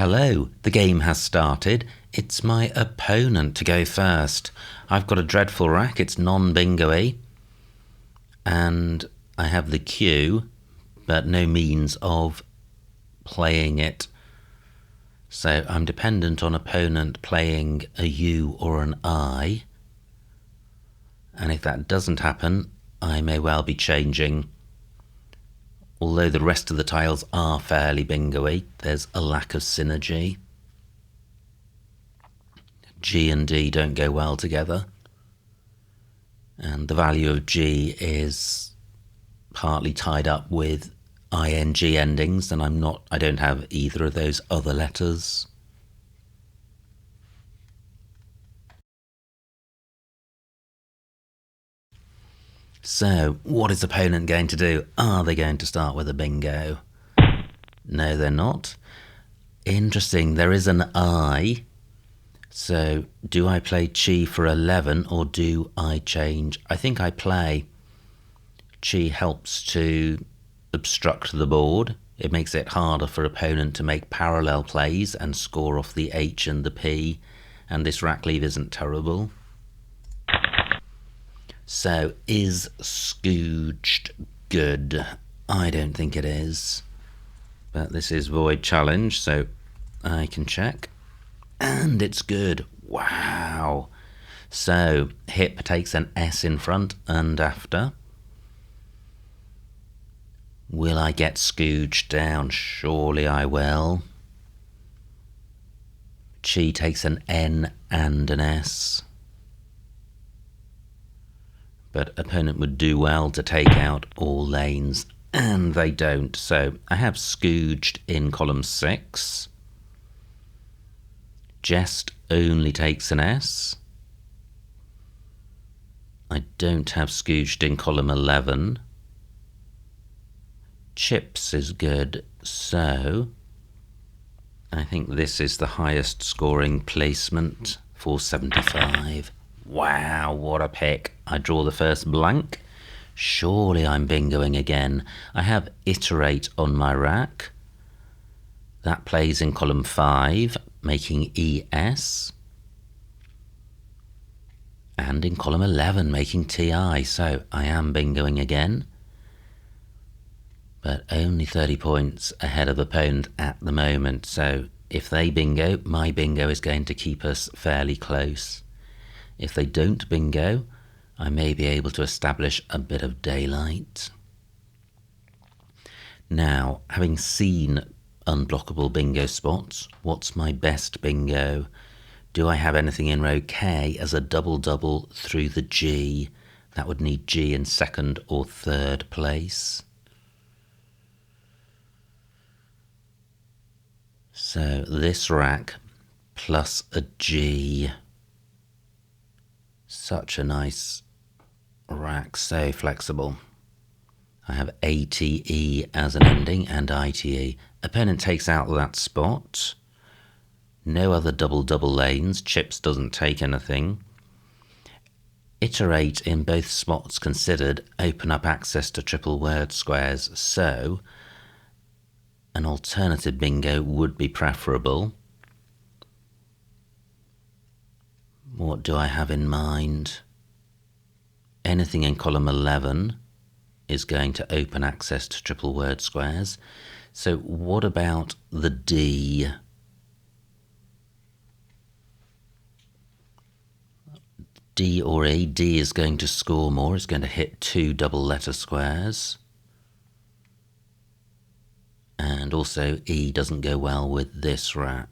Hello, the game has started. It's my opponent to go first. I've got a dreadful rack, it's non-bingo-y. And I have the cue, but no means of playing it. So I'm dependent on opponent playing a U or an I. And if that doesn't happen, I may well be changing. Although the rest of the tiles are fairly bingo-y, there's a lack of synergy. G and D don't go well together. And the value of G is partly tied up with ing endings, and I don't have either of those other letters. So, what is opponent going to do? Are they going to start with a bingo? No, they're not. Interesting, there is an I. So, do I play Chi for 11 or do I change? I think I play. Chi helps to obstruct the board. It makes it harder for opponent to make parallel plays and score off the H and the P. And this rack leave isn't terrible. So, is Scooged good? I don't think it is. But this is Void Challenge, so I can check. And it's good. Wow. So, Hip takes an S in front and after. Will I get Scooged down? Surely I will. Chi takes an N and an S. But opponent would do well to take out all lanes, and they don't. So I have Scooged in column 6. Jest only takes an S. I don't have Scooged in column 11. Chips is good, so I think this is the highest scoring placement, 475. Wow, what a pick. I draw the first blank. Surely I'm bingoing again. I have Iterate on my rack. That plays in column 5, making ES. And in column 11, making TI. So I am bingoing again. But only 30 points ahead of opponent at the moment. So if they bingo, my bingo is going to keep us fairly close. If they don't bingo, I may be able to establish a bit of daylight. Now, having seen unblockable bingo spots, what's my best bingo? Do I have anything in row K as a double-double through the G? That would need G in second or third place. So this rack plus a G. Such a nice rack, so flexible. I have ATE as an ending and ITE. Opponent takes out that spot. No other double-double lanes. Chips doesn't take anything. Iterate in both spots considered open up access to triple word squares, so an alternative bingo would be preferable. What do I have in mind? Anything in column 11 is going to open access to triple word squares. So what about the D? D or E. D is going to score more. It's going to hit 2 double letter squares. And also E doesn't go well with this rack.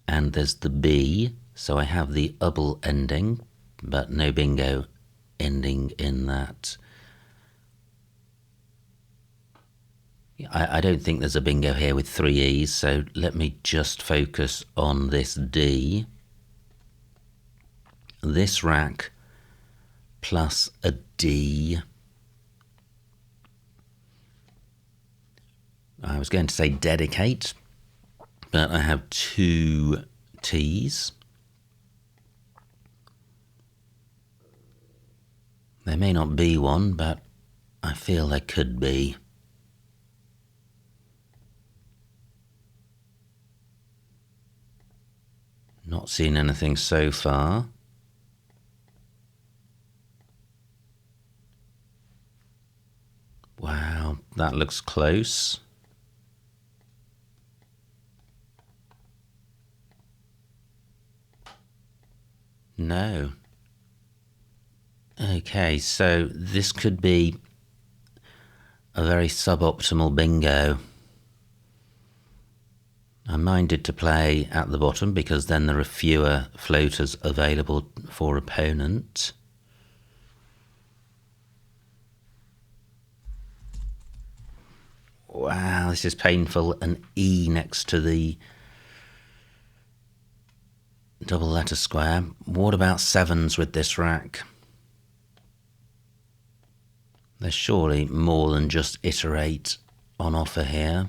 And there's the B, so I have the double ending, but no bingo ending in that. I don't think there's a bingo here with 3 E's, so let me just focus on this D. This rack plus a D. I was going to say dedicate, but I have 2 T's. There may not be one, but I feel there could be. Not seen anything so far. Wow, that looks close. No. Okay, so this could be a very suboptimal bingo. I'm minded to play at the bottom because then there are fewer floaters available for opponent. Wow, this is painful. An E next to the double letter square. What about sevens with this rack? There's surely more than just iterate on offer here.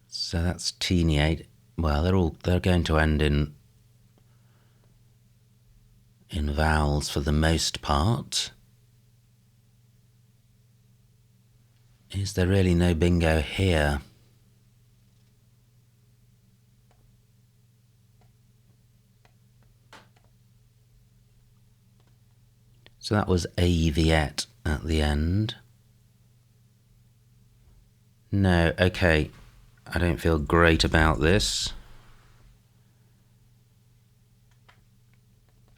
So that's teeny 8. Well, they're going to end in vowels for the most part. Is there really no bingo here? So that was aviette at the end. No, okay, I don't feel great about this.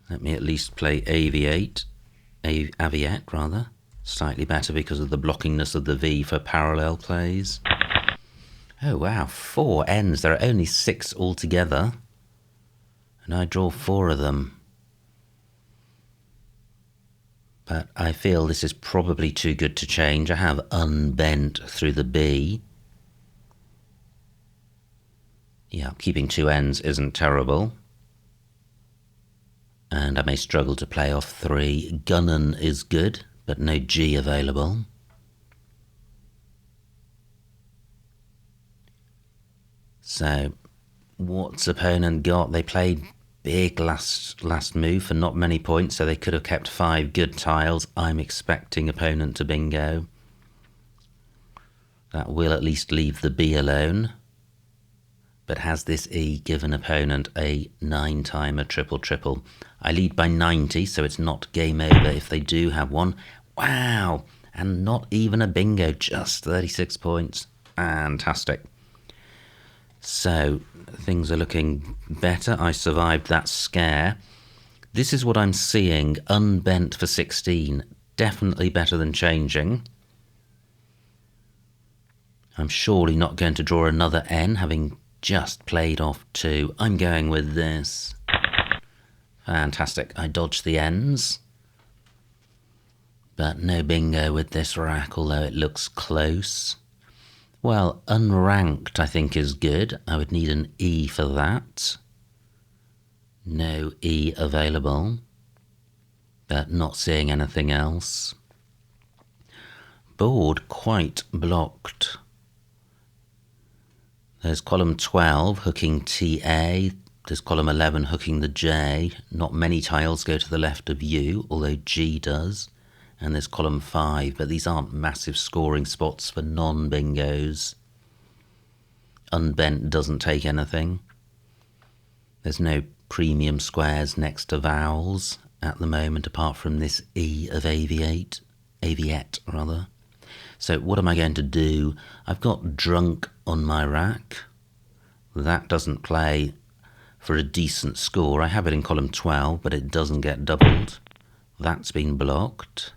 Let me at least play aviette rather. Slightly better because of the blockingness of the V for parallel plays. Oh wow, 4 ends. There are only 6 altogether. And I draw 4 of them. But I feel this is probably too good to change. I have unbent through the B. Yeah, keeping 2 ends isn't terrible. And I may struggle to play off 3. Gunnan is good, but no G available. So, what's opponent got? They played big last move for not many points, so they could have kept 5 good tiles. I'm expecting opponent to bingo. That will at least leave the B alone. But has this E given opponent a 9-timer triple-triple? I lead by 90, so it's not game over if they do have one. Wow! And not even a bingo, just 36 points. Fantastic. So, things are looking better. I survived that scare. This is what I'm seeing. Unbent for 16. Definitely better than changing. I'm surely not going to draw another N, having just played off 2. I'm going with this. Fantastic. I dodged the ends. But no bingo with this rack, although it looks close. Well, unranked I think is good. I would need an E for that. No E available. But not seeing anything else. Board quite blocked. There's column 12 hooking TA. There's column 11 hooking the J. Not many tiles go to the left of U, although G does. And there's column 5, but these aren't massive scoring spots for non-bingos. Unbent doesn't take anything. There's no premium squares next to vowels at the moment, apart from this E of aviette. So what am I going to do? I've got drunk on my rack. That doesn't play for a decent score. I have it in column 12, but it doesn't get doubled. That's been blocked.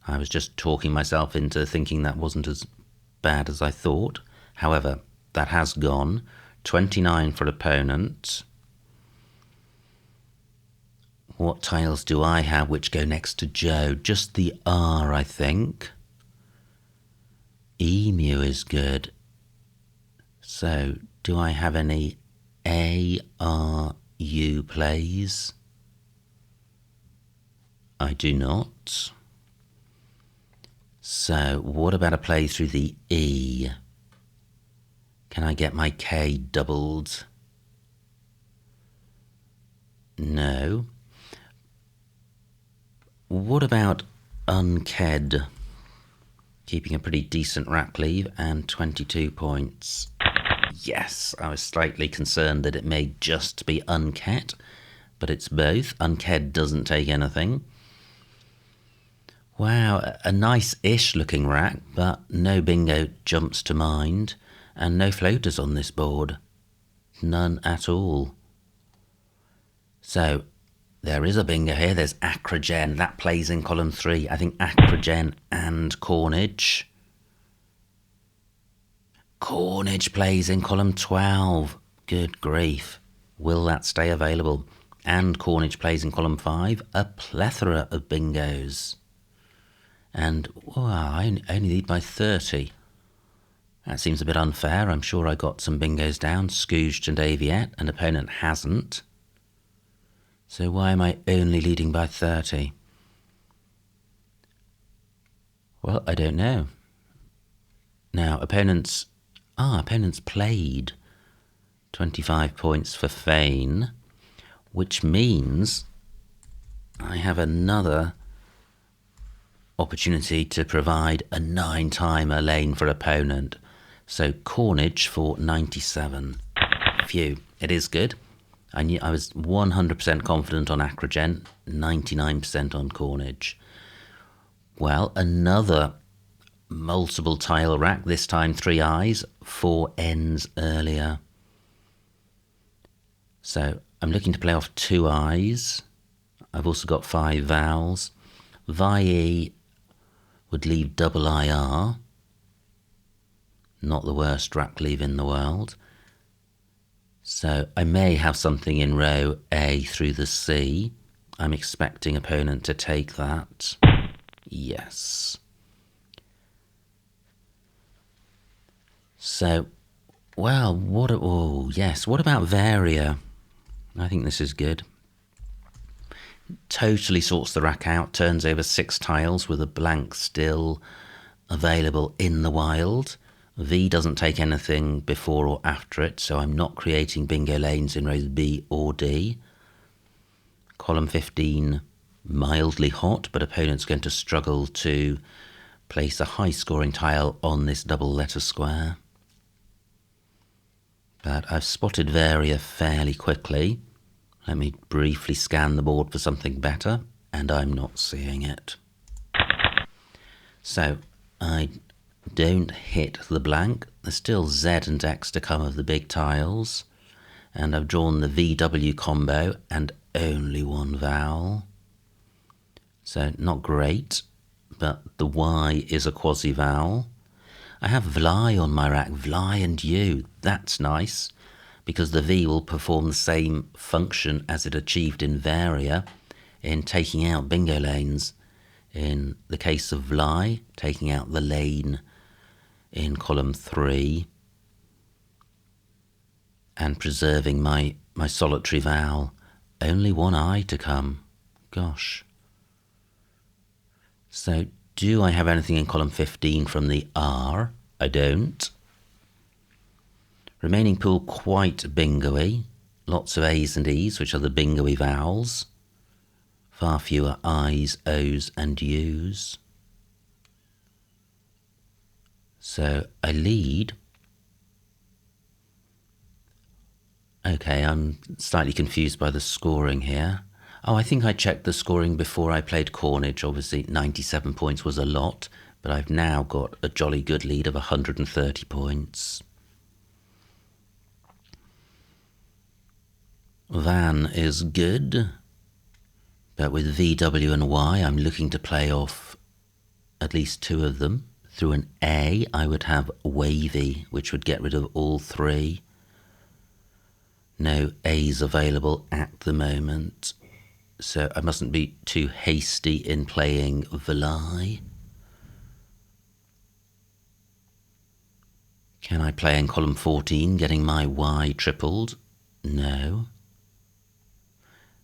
I was just talking myself into thinking that wasn't as bad as I thought. However, that has gone. 29 for opponent. What tiles do I have which go next to Joe? Just the R, I think. Emu is good. So, do I have any A-R-U plays? I do not. So, what about a play through the E? Can I get my K doubled? No. What about unked? keeping a pretty decent rack leave, and 22 points. Yes, I was slightly concerned that it may just be unked, but it's both. Unked doesn't take anything. Wow, a nice-ish looking rack, but no bingo jumps to mind, and no floaters on this board. None at all. So, there is a bingo here. There's Acrogen. That plays in column 3. I think Acrogen and Cornage. Cornage plays in column 12. Good grief. Will that stay available? And Cornage plays in column 5. A plethora of bingos. And, wow, I only lead by 30. That seems a bit unfair. I'm sure I got some bingos down. Scooged and Aviette. An opponent hasn't. So why am I only leading by 30? Well, I don't know. Now, opponents played 25 points for Fane, which means I have another opportunity to provide a 9-timer lane for opponent. So Cornage for 97. Phew, it is good. I was 100% confident on Acrogen, 99% on Cornage. Well, another multiple tile rack, this time 3 eyes, 4 ends earlier. So I'm looking to play off 2 eyes. I've also got 5 vowels. Vi would leave double IR. Not the worst rack leave in the world. So I may have something in row A through the C. I'm expecting opponent to take that. Yes. So, well, what about Varia? I think this is good. Totally sorts the rack out, turns over 6 tiles with a blank still available in the wild. V doesn't take anything before or after it, so I'm not creating bingo lanes in rows B or D. Column 15, mildly hot, but opponent's going to struggle to place a high-scoring tile on this double letter square. But I've spotted Varia fairly quickly. Let me briefly scan the board for something better, and I'm not seeing it. So I don't hit the blank. There's still Z and X to come of the big tiles. And I've drawn the VW combo and only 1 vowel. So not great, but the Y is a quasi-vowel. I have Vly on my rack, Vly and U. That's nice, because the V will perform the same function as it achieved in Varia in taking out bingo lanes. In the case of Vly, taking out the lane in column 3 and preserving my solitary vowel. Only 1 I to come. Gosh. So do I have anything in column 15 from the R? I don't. Remaining pool quite bingo-y. Lots of A's and E's, which are the bingo-y vowels. Far fewer I's, O's and U's. So I lead. Okay, I'm slightly confused by the scoring here. Oh, I think I checked the scoring before I played Cornage. Obviously, 97 points was a lot, but I've now got a jolly good lead of 130 points. Van is good, but with VW and Y, I'm looking to play off at least 2 of them. Through an A, I would have Wavy, which would get rid of all 3. No A's available at the moment, so I mustn't be too hasty in playing Vly. Can I play in column 14, getting my Y tripled? No.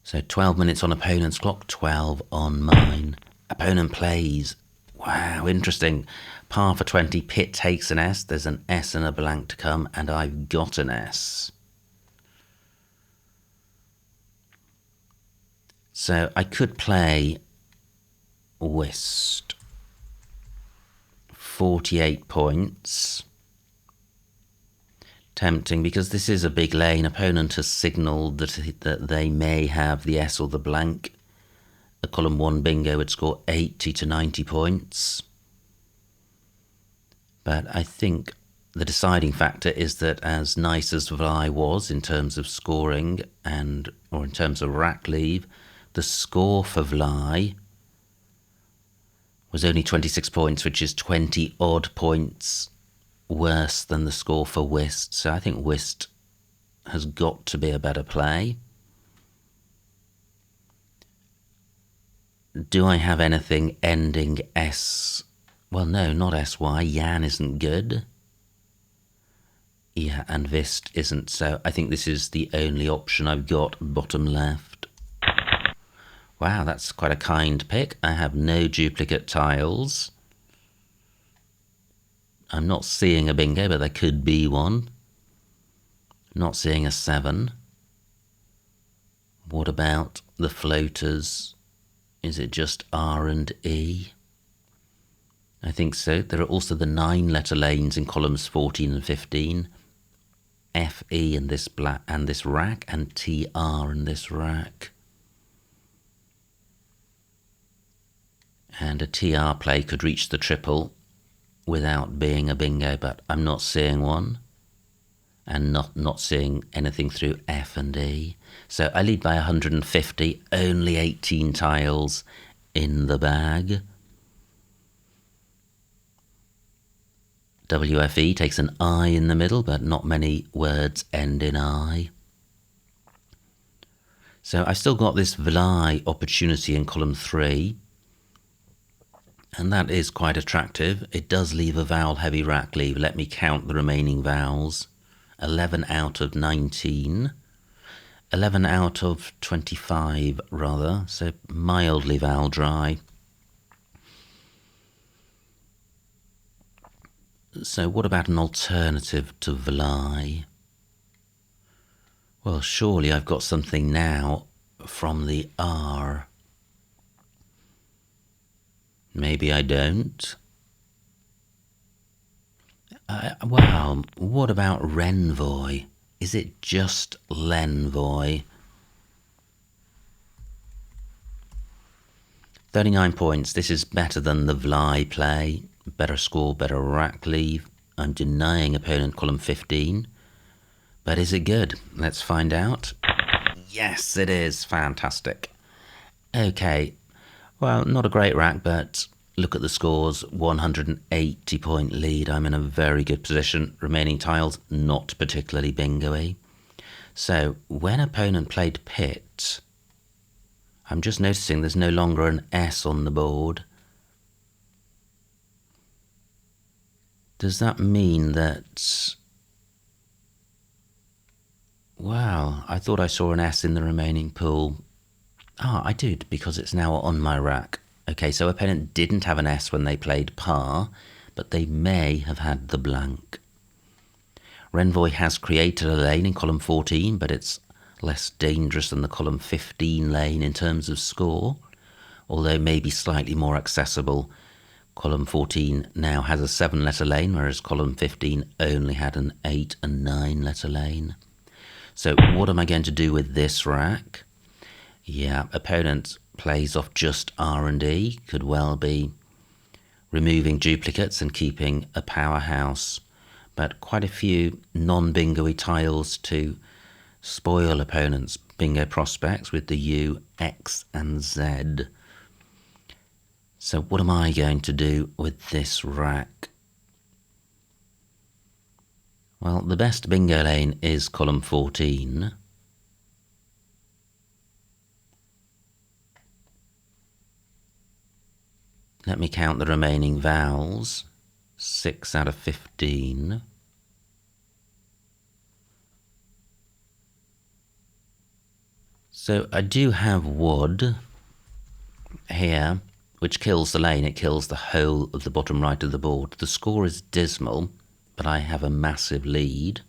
So 12 minutes on opponent's clock, 12 on mine. Opponent plays. Wow, interesting. Par for 20, pit takes an S. There's an S and a blank to come, and I've got an S. So I could play whist 48 points. Tempting, because this is a big lane. Opponent has signalled that they may have the S or the blank. A column 1 bingo would score 80 to 90 points. But I think the deciding factor is that as nice as Vlai was in terms of scoring or in terms of rack leave, the score for Vlai was only 26 points, which is 20 odd points worse than the score for whist. So I think whist has got to be a better play. Do I have anything ending S? Well, no, not SY. Yan isn't good. Yeah, and Vist isn't, so I think this is the only option I've got, bottom left. Wow, that's quite a kind pick. I have no duplicate tiles. I'm not seeing a bingo, but there could be one. Not seeing a 7. What about the floaters? Is it just R and E? I think so. There are also the 9-letter lanes in columns 14 and 15. FE in this rack, and TR in this rack. And a TR play could reach the triple without being a bingo, but I'm not seeing one. And not seeing anything through F and E. So I lead by 150, only 18 tiles in the bag. WFE takes an I in the middle, but not many words end in I. So I've still got this Vlai opportunity in column 3, and that is quite attractive. It does leave a vowel-heavy rack leave. Let me count the remaining vowels. 11 out of 19. 11 out of 25, rather, so mildly vowel dry. So what about an alternative to Vlai? Well, surely I've got something now from the R. Maybe I don't. Wow, what about Renvoy? Is it just Lenvoy? 39 points. This is better than the Vlai play. Better score, better rack leave. I'm denying opponent column 15. But is it good? Let's find out. Yes, it is. Fantastic. Okay. Well, not a great rack, but look at the scores. 180 point lead. I'm in a very good position. Remaining tiles, not particularly bingo-y. So, when opponent played Pit, I'm just noticing there's no longer an S on the board. Does that mean that... Wow, I thought I saw an S in the remaining pool. Ah, I did, because it's now on my rack. Okay, so opponent didn't have an S when they played par, but they may have had the blank. Renvoy has created a lane in column 14, but it's less dangerous than the column 15 lane in terms of score, although maybe slightly more accessible. Column 14 now has a 7-letter lane, whereas column 15 only had an 8 and 9-letter lane. So what am I going to do with this rack? Yeah, opponent plays off just R and E, could well be removing duplicates and keeping a powerhouse, but quite a few non-bingo-y tiles to spoil opponents' bingo prospects with the U, X and Z. So what am I going to do with this rack? Well, the best bingo lane is column 14. Let me count the remaining vowels. 6 out of 15. So I do have wood here, which kills the lane. It kills the whole of the bottom right of the board. The score is dismal, but I have a massive lead.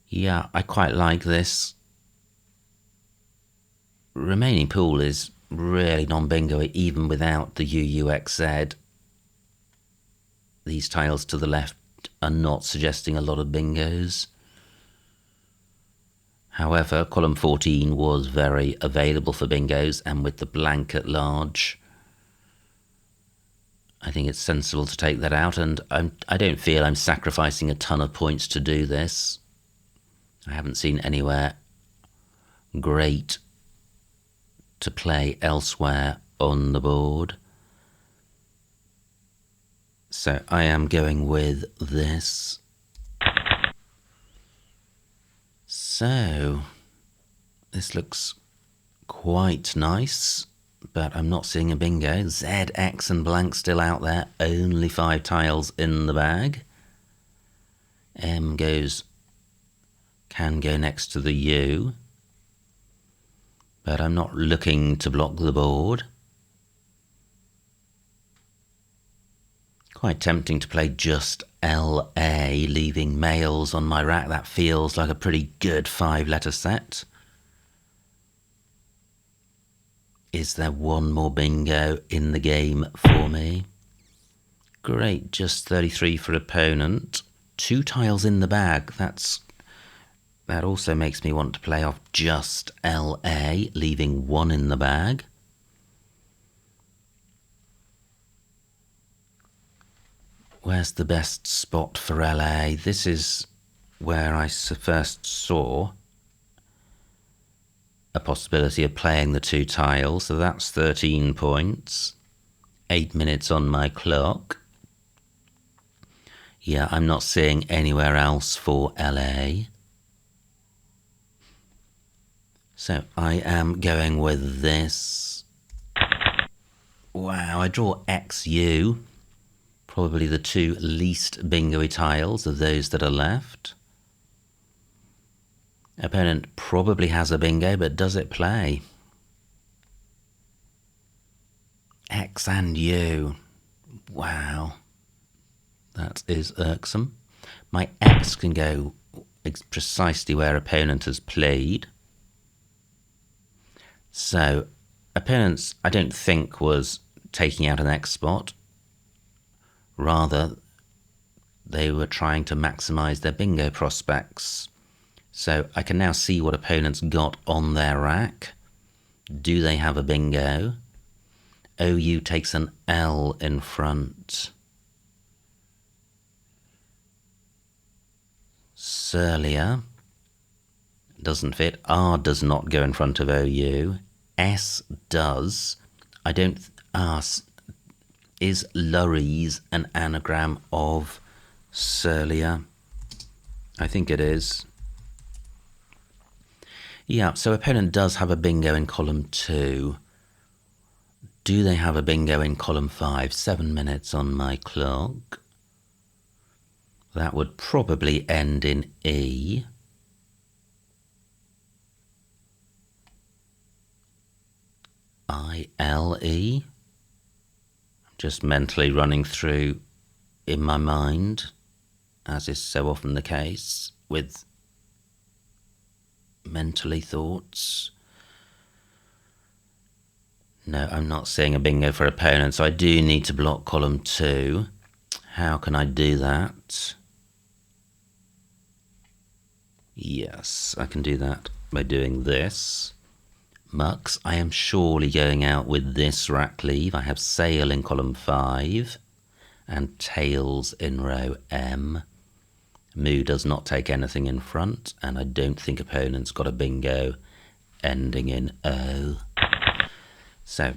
Yeah, I quite like this. Remaining pool is really non-bingo even without the UUXZ. These tiles to the left are not suggesting a lot of bingos. However, column 14 was very available for bingos, and with the blank at large, I think it's sensible to take that out, and I don't feel I'm sacrificing a ton of points to do this. I haven't seen anywhere great to play elsewhere on the board. So I am going with this. So this looks quite nice, but I'm not seeing a bingo. Z, X and blank still out there, only 5 tiles in the bag. M can go next to the U, but I'm not looking to block the board. Quite tempting to play just LA, leaving males on my rack. That feels like a pretty good 5-letter set. Is there one more bingo in the game for me? Great, just 33 for opponent. 2 tiles in the bag. That also makes me want to play off just LA, leaving 1 in the bag. Where's the best spot for LA? This is where I first saw a possibility of playing the 2 tiles, so that's 13 points. 8 minutes on my clock. Yeah, I'm not seeing anywhere else for LA. So I am going with this. Wow, I draw XU. Probably the 2 least bingo-y tiles of those that are left. Opponent probably has a bingo, but does it play? X and U. Wow. That is irksome. My X can go precisely where opponent has played. So, opponents, I don't think, was taking out an X spot. Rather, they were trying to maximise their bingo prospects. So I can now see what opponents got on their rack. Do they have a bingo? OU takes an L in front. Surlia doesn't fit. R does not go in front of OU. S does. I don't... Is Lurries an anagram of Surlia? I think it is. Yeah, so opponent does have a bingo in column 2. Do they have a bingo in column 5? 7 minutes on my clock. That would probably end in E. I-L-E. Just mentally running through in my mind, as is so often the case with mentally thoughts. No, I'm not seeing a bingo for opponent, so I do need to block column 2. How can I do that? Yes, I can do that by doing this. Mux, I am surely going out with this rack leave. I have sail in column 5 and tails in row M. Moo does not take anything in front, and I don't think opponent's got a bingo ending in O. So,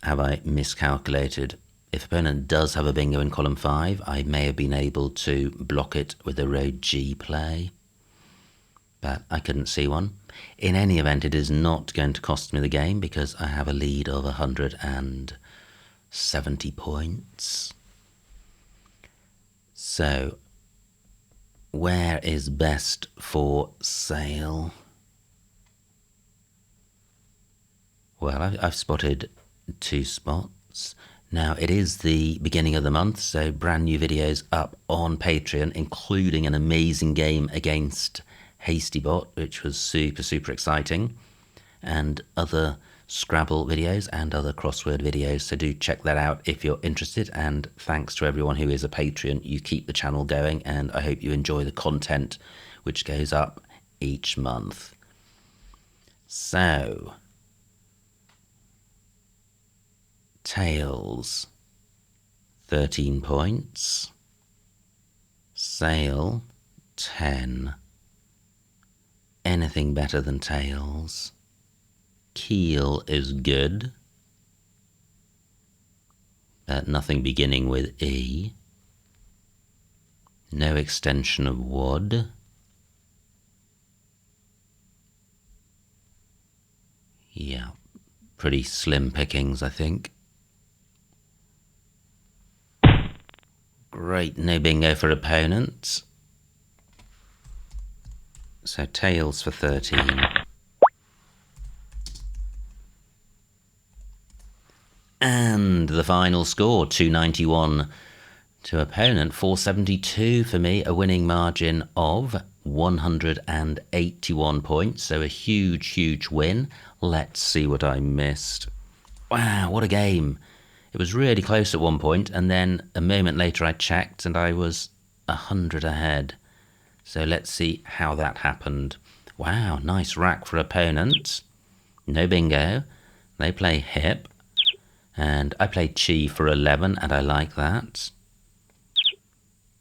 have I miscalculated? If opponent does have a bingo in column 5, I may have been able to block it with a row G play, but I couldn't see one. In any event, it is not going to cost me the game because I have a lead of 170 points. So, where is best for sail? Well, I've spotted 2 spots. Now, it is the beginning of the month, so brand new videos up on Patreon, including an amazing game against Hastybot, which was super, super exciting, and other Scrabble videos and other crossword videos, so do check that out if you're interested. And thanks to everyone who is a Patreon. You keep the channel going, and I hope you enjoy the content which goes up each month. So, tails, 13 points. Sail, 10. Anything better than tails. Keel is good, but nothing beginning with E. No extension of wood. Yeah, pretty slim pickings, I think. Great, no bingo for opponents. So tails for 13. And the final score, 291 to opponent, 472 for me, a winning margin of 181 points. So a huge, huge win. Let's see what I missed. Wow, what a game. It was really close at one point, and then a moment later I checked and I was 100 ahead. So let's see how that happened. Wow, nice rack for opponents. No bingo. They play hip. And I played chi for 11, and I like that.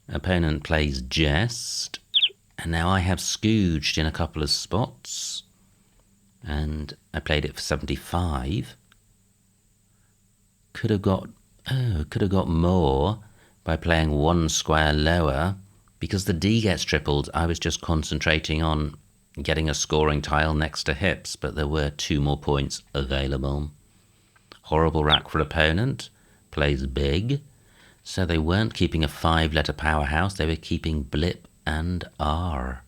Opponent plays jest. And now I have scooged in a couple of spots. And I played it for 75. Could have got more by playing one square lower. Because the D gets tripled, I was just concentrating on getting a scoring tile next to hips, but there were 2 more points available. Horrible rack for opponent, plays big, so they weren't keeping a 5-letter powerhouse, they were keeping blip and R.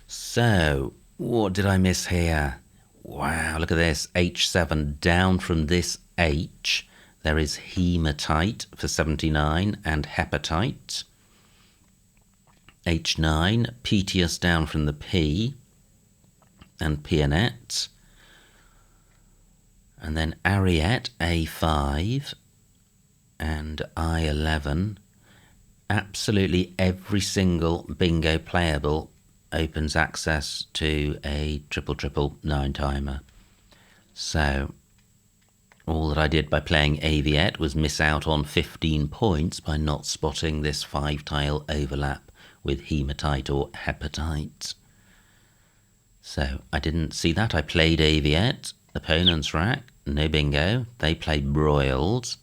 So, what did I miss here? Wow, look at this, H7, down from this H, there is hematite for 79 and hepatite. H9, Piteous down from the P, and Peonette. And then Ariete, A5, and I11. Absolutely every single bingo playable opens access to a triple 9-timer. So, all that I did by playing Aviette was miss out on 15 points by not spotting this 5-tile overlap with hematite or hepatite. So, I didn't see that. I played Aviette, opponent's rack, no bingo. They play broiled.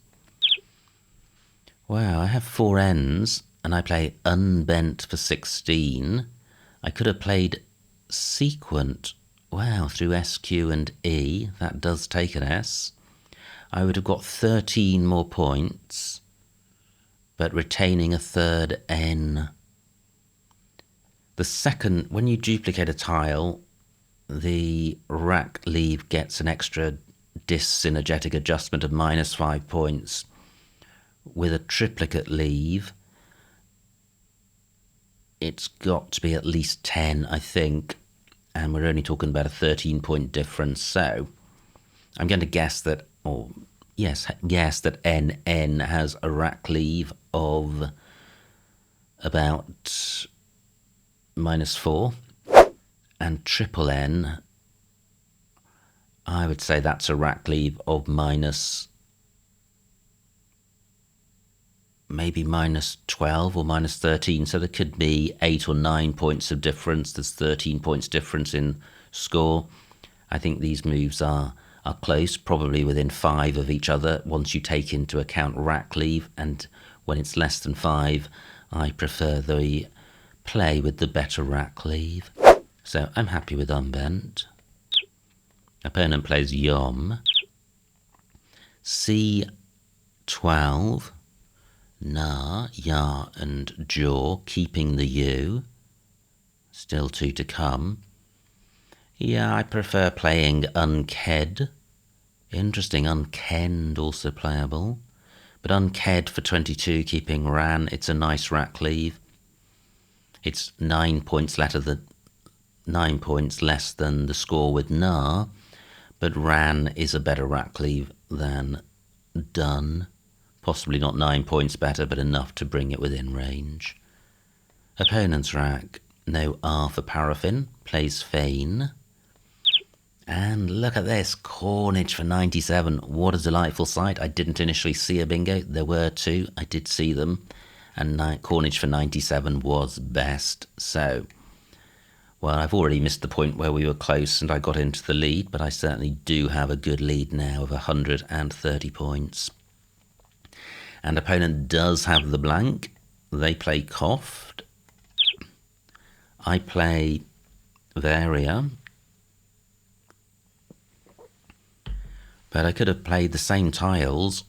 Wow, I have 4 ends, and I play unbent for 16. I could have played sequent. Wow, through S, Q, and E. That does take an S. I would have got 13 more points, but retaining a third N. The second, when you duplicate a tile, the rack leave gets an extra dyssynergetic adjustment of -5 points. With a triplicate leave, it's got to be at least 10, I think, and we're only talking about a 13-point difference. So I'm going to guess that, guess that NN has a rack leave of about -4, and triple N, I would say that's a rack leave of maybe -12 or -13, so there could be 8 or 9 points of difference. There's 13 points difference in score. I think these moves are close, probably within 5 of each other once you take into account rack leave, and when it's less than 5, I prefer the play with the better rack leave. So I'm happy with unbent. Opponent plays Yom. C12. Na, Ya, and Jaw, keeping the U. Still 2 to come. Yeah, I prefer playing Unked. Interesting, Unkend also playable. But Unked for 22, keeping Ran. It's a nice rack leave. It's 9 points less than the score with Na. but ran is a better rack leave than done. Possibly not 9 points better, but enough to bring it within range. Opponent's rack, no R for paraffin, plays Feign. And look at this, Cornage for 97. What a delightful sight. I didn't initially see a bingo. There were two, I did see them. And Cornage for 97 was best. So, well, I've already missed the point where we were close and I got into the lead, but I certainly do have a good lead now of 130 points. And opponent does have the blank. They play Coughed. I play Varia. But I could have played the same tiles,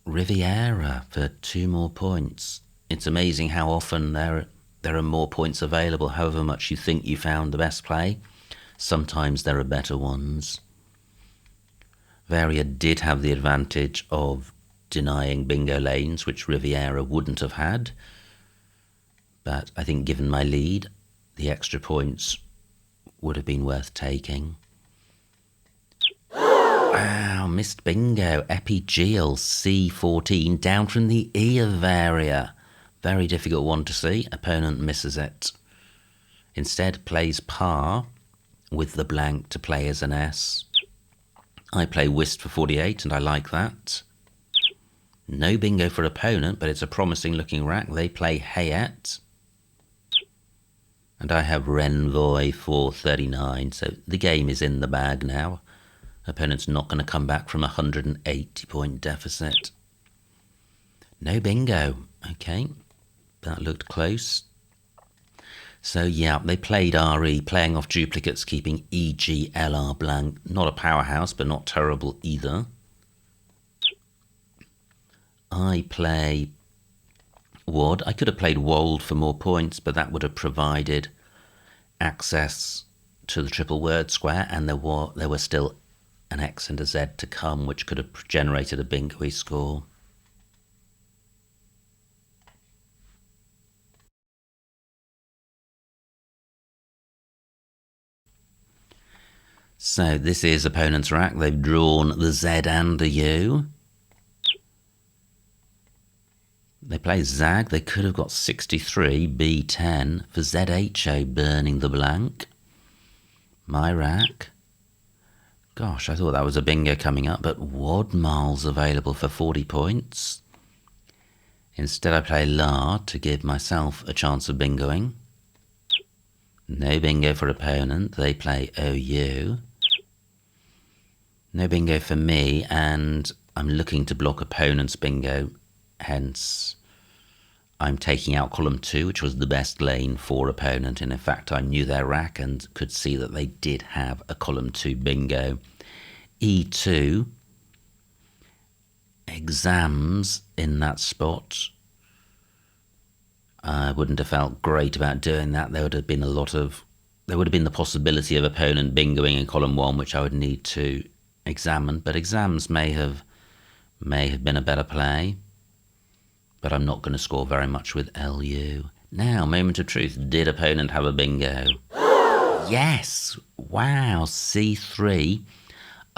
Riviera, for 2 more points. It's amazing how often there are more points available, however much you think you found the best play. Sometimes there are better ones. Varia did have the advantage of denying bingo lanes, which Riviera wouldn't have had. But I think given my lead, the extra points would have been worth taking. Wow, missed bingo. Epigeal C14 down from the E of Varia. Very difficult one to see. Opponent misses it. Instead plays par with the blank to play as an S. I play Whist for 48 and I like that. No bingo for opponent, but it's a promising looking rack. They play Hayet. And I have Renvoy for 39, so the game is in the bag now. Opponent's not going to come back from a 180-point deficit. No bingo. Okay, that looked close. So yeah, they played RE, playing off duplicates, keeping EG, LR blank. Not a powerhouse, but not terrible either. I play Wad. I could have played Wold for more points, but that would have provided access to the triple word square, and there were still an X and a Z to come, which could have generated a bingo-y score. So this is opponent's rack. They've drawn the Z and the U. They play Zag. They could have got 63, B10 for ZHO, burning the blank. My rack. Gosh, I thought that was a bingo coming up, but Wadmal's available for 40 points. Instead I play La to give myself a chance of bingoing. No bingo for opponent. They play OU. No bingo for me, and I'm looking to block opponent's bingo. Hence, I'm taking out column 2, which was the best lane for opponent. And in fact, I knew their rack and could see that they did have a column 2 bingo. E2, exams in that spot. I wouldn't have felt great about doing that. There would have been the possibility of opponent bingoing in column 1, which I would need to examine. But exams may have been a better play. But I'm not going to score very much with LU. Now, moment of truth. Did opponent have a bingo? Yes! Wow, C3.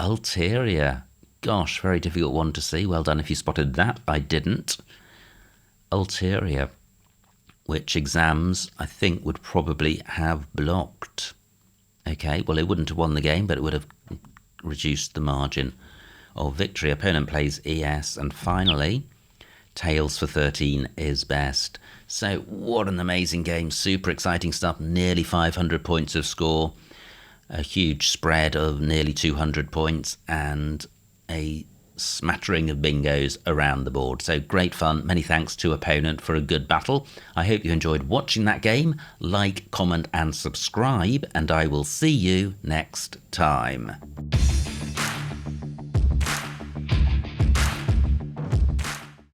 Ulterior. Gosh, very difficult one to see. Well done if you spotted that. I didn't. Ulterior, which exams I think would probably have blocked. Okay, well, it wouldn't have won the game, but it would have reduced the margin of victory. Opponent plays ES, and finally, Tails for 13 is best. So what an amazing game. Super exciting stuff. Nearly 500 points of score. A huge spread of nearly 200 points and a smattering of bingos around the board. So great fun. Many thanks to opponent for a good battle. I hope you enjoyed watching that game. Like, comment and subscribe, and I will see you next time.